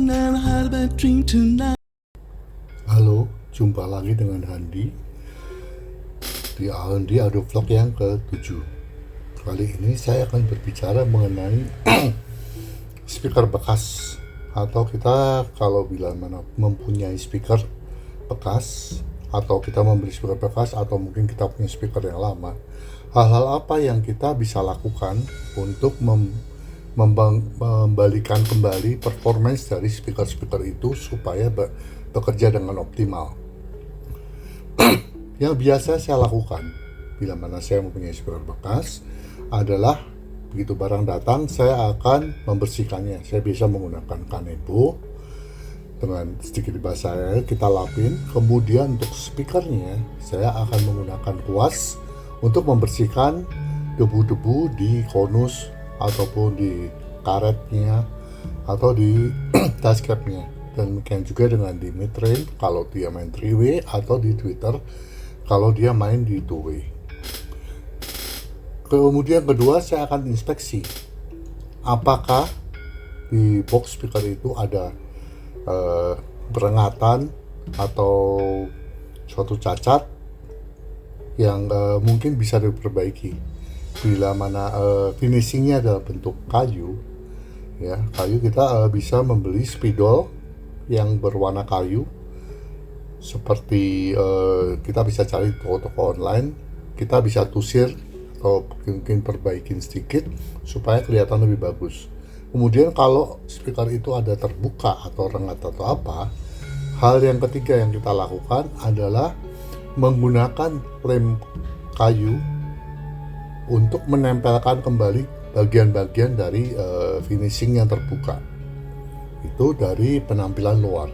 and have a drink tonight. Halo, jumpa lagi dengan Handi di Handi Audio Vlog yang ke-7. Kali ini saya akan berbicara mengenai speaker bekas, atau kita kalau bila mana mempunyai speaker bekas, atau kita membeli speaker bekas, atau mungkin kita punya speaker yang lama, hal-hal apa yang kita bisa lakukan untuk membalikan kembali performance dari speaker-speaker itu supaya bekerja dengan optimal. Yang biasa saya lakukan bila mana saya mempunyai speaker bekas adalah begitu barang datang saya akan membersihkannya. Saya bisa menggunakan kanebo dengan sedikit basah air, kita lapin. Kemudian untuk speakernya saya akan menggunakan kuas untuk membersihkan debu-debu di konus ataupun di karetnya atau di dashcapnya. Dan demikian juga dengan di mid-range kalau dia main 3-way, atau di tweeter kalau dia main di 2-way. Kemudian kedua, saya akan inspeksi apakah di box speaker itu ada berengatan atau suatu cacat yang mungkin bisa diperbaiki. Bila mana finishingnya adalah bentuk kayu, ya kayu, kita bisa membeli spidol yang berwarna kayu, seperti kita bisa cari toko-toko online, kita bisa tusir atau mungkin perbaikin sedikit supaya kelihatan lebih bagus. Kemudian kalau speaker itu ada terbuka atau rengat atau apa, hal yang ketiga yang kita lakukan adalah menggunakan lem kayu untuk menempelkan kembali bagian-bagian dari finishing yang terbuka itu dari penampilan luar.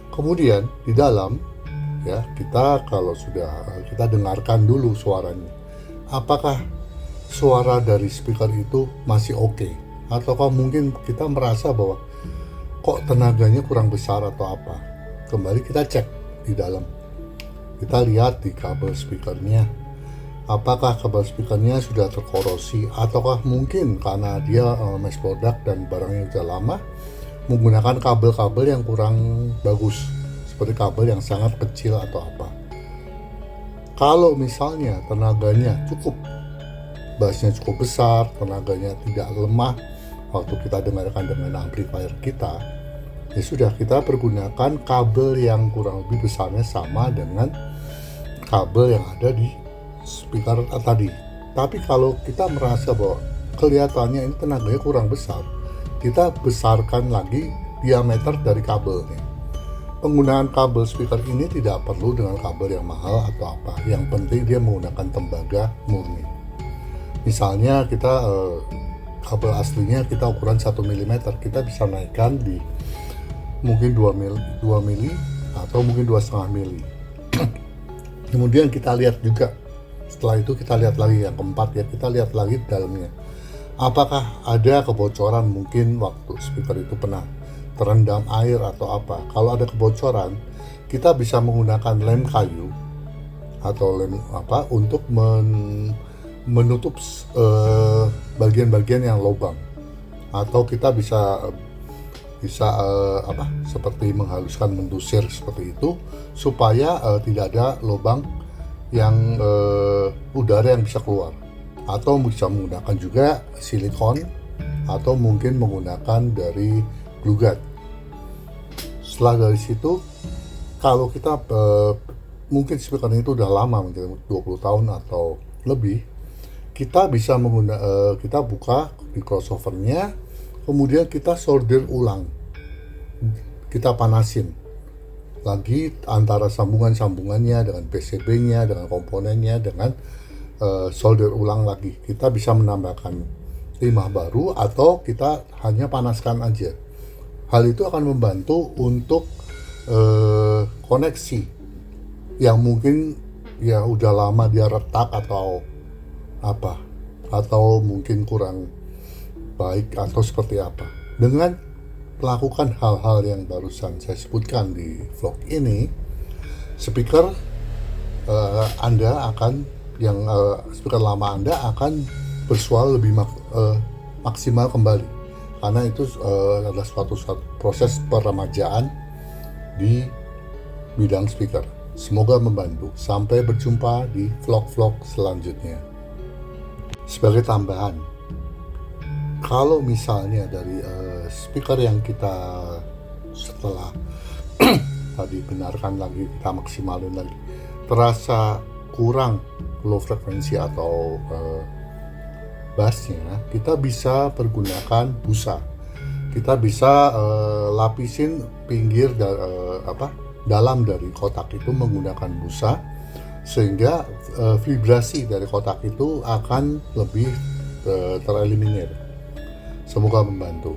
Kemudian di dalam, ya, kita kalau sudah kita dengarkan dulu suaranya, apakah suara dari speaker itu masih oke, ataukah mungkin kita merasa bahwa kok tenaganya kurang besar atau apa. Kembali kita cek di dalam, kita lihat di kabel speakernya, apakah kabel speakernya sudah terkorosi, ataukah mungkin karena dia mass product dan barangnya sudah lama, menggunakan kabel-kabel yang kurang bagus, seperti kabel yang sangat kecil atau apa. Kalau misalnya tenaganya cukup, bassnya cukup besar, tenaganya tidak lemah waktu kita dengarkan dengan amplifier kita, ya sudah, kita pergunakan kabel yang kurang lebih besarnya sama dengan kabel yang ada di speaker tadi. Tapi kalau kita merasa bahwa kelihatannya ini tenaganya kurang besar, kita besarkan lagi diameter dari kabelnya. Penggunaan kabel speaker ini tidak perlu dengan kabel yang mahal atau apa. Yang penting dia menggunakan tembaga murni. Misalnya kita kabel aslinya kita ukuran 1 mm, kita bisa naikkan di mungkin 2 mili atau mungkin 2,5 mili. Kemudian kita lihat juga, setelah itu kita lihat lagi yang keempat, ya, kita lihat lagi di dalamnya. Apakah ada kebocoran, mungkin waktu speaker itu pernah terendam air atau apa. Kalau ada kebocoran, kita bisa menggunakan lem kayu atau lem apa untuk menutup bagian-bagian yang lubang, atau kita bisa seperti menghaluskan, mendusir seperti itu supaya tidak ada lubang yang udara yang bisa keluar. Atau bisa menggunakan juga silikon, atau mungkin menggunakan dari glue gun. Setelah dari situ, kalau kita mungkin speaker itu udah lama, mungkin 20 tahun atau lebih, kita bisa kita buka di crossovernya, kemudian kita solder ulang, kita panasin lagi antara sambungannya dengan PCB-nya, dengan komponennya, dengan solder ulang lagi. Kita bisa menambahkan timah baru atau kita hanya panaskan aja. Hal itu akan membantu untuk koneksi yang mungkin ya udah lama dia retak atau apa, atau mungkin kurang baik atau seperti apa. Dengan melakukan hal-hal yang barusan saya sebutkan di vlog ini, speaker Anda akan speaker lama Anda akan bersuara lebih maksimal kembali. karena itu adalah suatu proses peremajaan di bidang speaker. Semoga membantu. Sampai berjumpa di vlog-vlog selanjutnya. Sebagai tambahan, kalau misalnya dari speaker yang kita setelah tadi benarkan lagi, kita maksimalin lagi, terasa kurang low frekuensi atau bassnya, kita bisa pergunakan busa. Kita bisa lapisin pinggir dalam dari kotak itu menggunakan busa, sehingga vibrasi dari kotak itu akan lebih tereliminir. Semoga membantu.